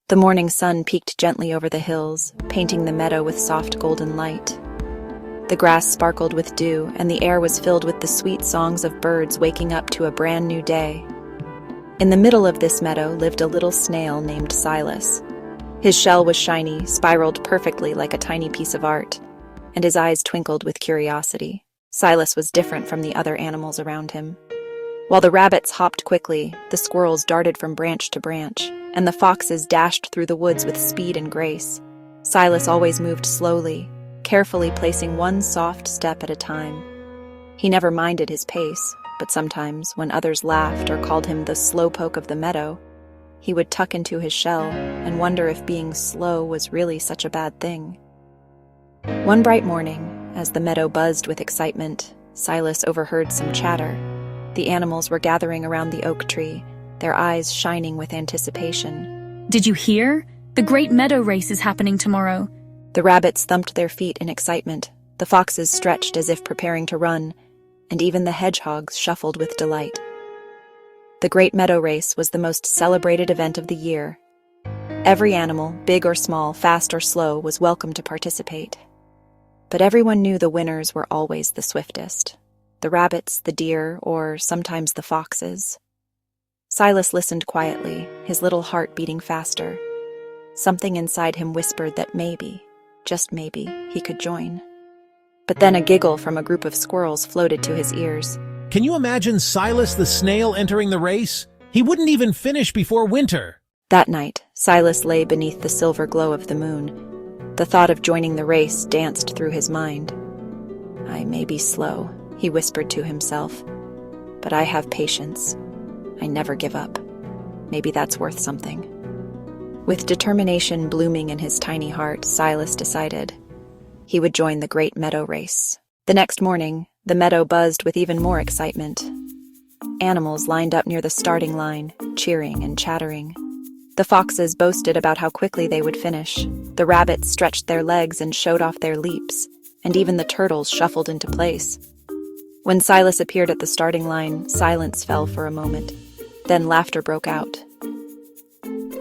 The morning sun peeked gently over the hills, painting the meadow with soft golden light. The grass sparkled with dew, and the air was filled with the sweet songs of birds waking up to a brand new day. In the middle of this meadow lived a little snail named Silas. His shell was shiny, spiraled perfectly like a tiny piece of art, and his eyes twinkled with curiosity. Silas was different from the other animals around him. While the rabbits hopped quickly, the squirrels darted from branch to branch, and the foxes dashed through the woods with speed and grace, Silas always moved slowly, carefully placing one soft step at a time. He never minded his pace, but sometimes, when others laughed or called him the slowpoke of the meadow, he would tuck into his shell and wonder if being slow was really such a bad thing. One bright morning, as the meadow buzzed with excitement, Silas overheard some chatter. The animals were gathering around the oak tree, their eyes shining with anticipation. "Did you hear? The Great Meadow Race is happening tomorrow." The rabbits thumped their feet in excitement, the foxes stretched as if preparing to run, and even the hedgehogs shuffled with delight. The Great Meadow Race was the most celebrated event of the year. Every animal, big or small, fast or slow, was welcome to participate. But everyone knew the winners were always the swiftest. The rabbits, the deer, or sometimes the foxes. Silas listened quietly, his little heart beating faster. Something inside him whispered that maybe, just maybe, he could join. But then a giggle from a group of squirrels floated to his ears. Can you imagine Silas the snail entering the race? He wouldn't even finish before winter. That night, Silas lay beneath the silver glow of the moon. The thought of joining the race danced through his mind. "I may be slow," he whispered to himself, "but I have patience. I never give up. Maybe that's worth something." With determination blooming in his tiny heart, Silas decided he would join the Great Meadow Race. The next morning, the meadow buzzed with even more excitement. Animals lined up near the starting line, cheering and chattering. The foxes boasted about how quickly they would finish. The rabbits stretched their legs and showed off their leaps, and even the turtles shuffled into place. When Silas appeared at the starting line, silence fell for a moment. Then laughter broke out.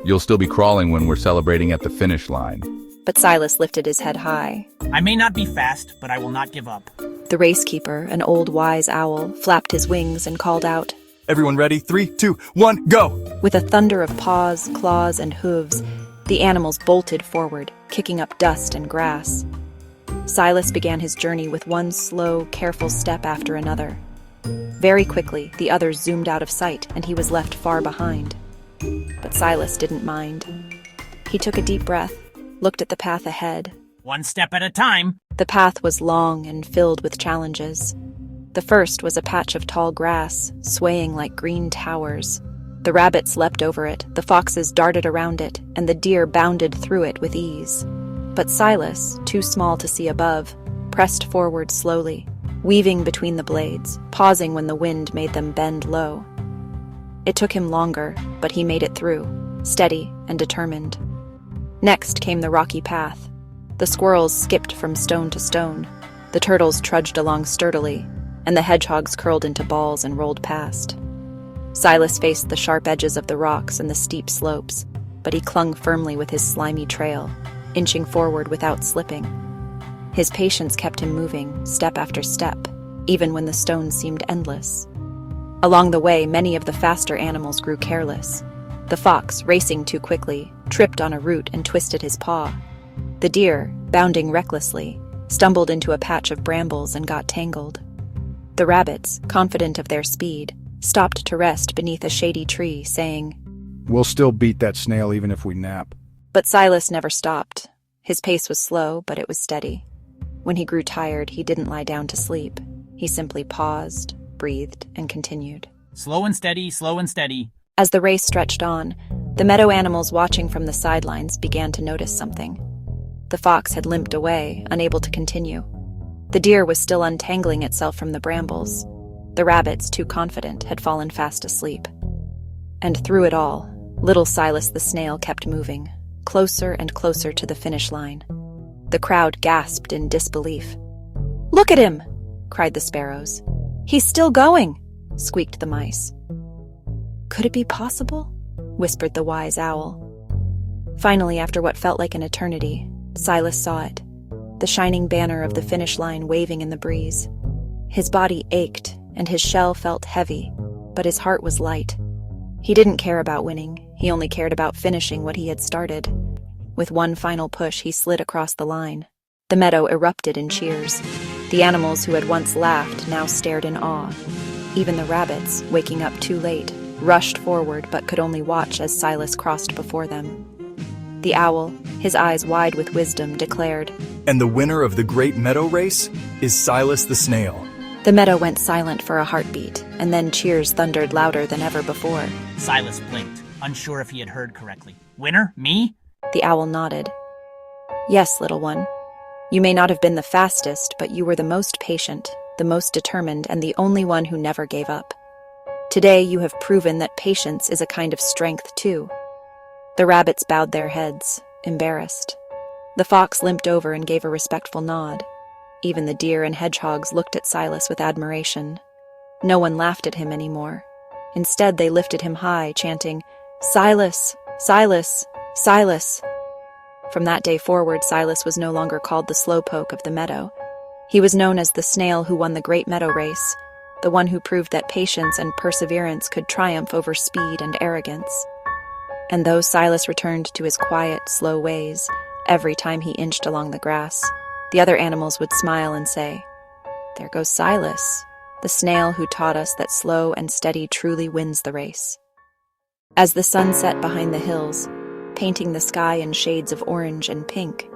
You'll still be crawling when we're celebrating at the finish line. But Silas lifted his head high. "I may not be fast, but I will not give up." The racekeeper, an old wise owl, flapped his wings and called out, "Everyone ready? 3, 2, 1, go!" With a thunder of paws, claws, and hooves, the animals bolted forward, kicking up dust and grass. Silas began his journey with one slow, careful step after another. Very quickly, the others zoomed out of sight, and he was left far behind. But Silas didn't mind. He took a deep breath, looked at the path ahead. One step at a time. The path was long and filled with challenges. The first was a patch of tall grass, swaying like green towers. The rabbits leapt over it, the foxes darted around it, and the deer bounded through it with ease. But Silas, too small to see above, pressed forward slowly, weaving between the blades, pausing when the wind made them bend low. It took him longer, but he made it through, steady and determined. Next came the rocky path. The squirrels skipped from stone to stone, the turtles trudged along sturdily, and the hedgehogs curled into balls and rolled past. Silas faced the sharp edges of the rocks and the steep slopes, but he clung firmly with his slimy trail, inching forward without slipping. His patience kept him moving, step after step, even when the stones seemed endless. Along the way, many of the faster animals grew careless. The fox, racing too quickly, tripped on a root and twisted his paw. The deer, bounding recklessly, stumbled into a patch of brambles and got tangled. The rabbits, confident of their speed, stopped to rest beneath a shady tree, saying, "We'll still beat that snail even if we nap." But Silas never stopped. His pace was slow, but it was steady. When he grew tired, he didn't lie down to sleep. He simply paused, breathed, and continued. Slow and steady, slow and steady. As the race stretched on, the meadow animals watching from the sidelines began to notice something. The fox had limped away, unable to continue. The deer was still untangling itself from the brambles. The rabbits, too confident, had fallen fast asleep. And through it all, little Silas the snail kept moving, closer and closer to the finish line. The crowd gasped in disbelief. "Look at him!" cried the sparrows. "He's still going!" squeaked the mice. "Could it be possible?" whispered the wise owl. Finally, after what felt like an eternity, Silas saw it, the shining banner of the finish line waving in the breeze. His body ached, and his shell felt heavy, but his heart was light. He didn't care about winning, he only cared about finishing what he had started. With one final push, he slid across the line. The meadow erupted in cheers. The animals who had once laughed now stared in awe. Even the rabbits, waking up too late, rushed forward but could only watch as Silas crossed before them. The owl, his eyes wide with wisdom, declared, And the winner of the Great Meadow Race is Silas the Snail. The meadow went silent for a heartbeat, and then cheers thundered louder than ever before. Silas blinked, unsure if he had heard correctly. Winner? Me? The owl nodded. Yes, little one. You may not have been the fastest, but you were the most patient, the most determined, and the only one who never gave up. Today you have proven that patience is a kind of strength, too. The rabbits bowed their heads, embarrassed. The fox limped over and gave a respectful nod. Even the deer and hedgehogs looked at Silas with admiration. No one laughed at him anymore. Instead, they lifted him high, chanting, Silas! Silas! Silas! From that day forward, Silas was no longer called the slowpoke of the meadow. He was known as the snail who won the Great Meadow Race, the one who proved that patience and perseverance could triumph over speed and arrogance. And though Silas returned to his quiet, slow ways, every time he inched along the grass, the other animals would smile and say, There goes Silas, the snail who taught us that slow and steady truly wins the race. As the sun set behind the hills, painting the sky in shades of orange and pink,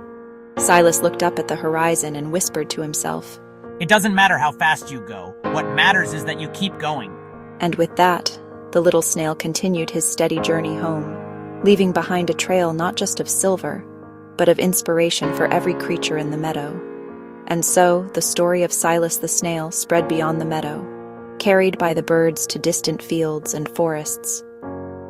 Silas looked up at the horizon and whispered to himself, It doesn't matter how fast you go. What matters is that you keep going. And with that, the little snail continued his steady journey home, leaving behind a trail not just of silver, but of inspiration for every creature in the meadow. And so, the story of Silas the snail spread beyond the meadow, carried by the birds to distant fields and forests.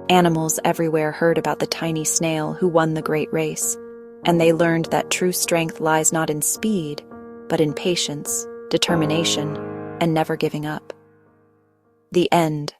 Animals everywhere heard about the tiny snail who won the great race, and they learned that true strength lies not in speed, but in patience, determination, and never giving up. The end.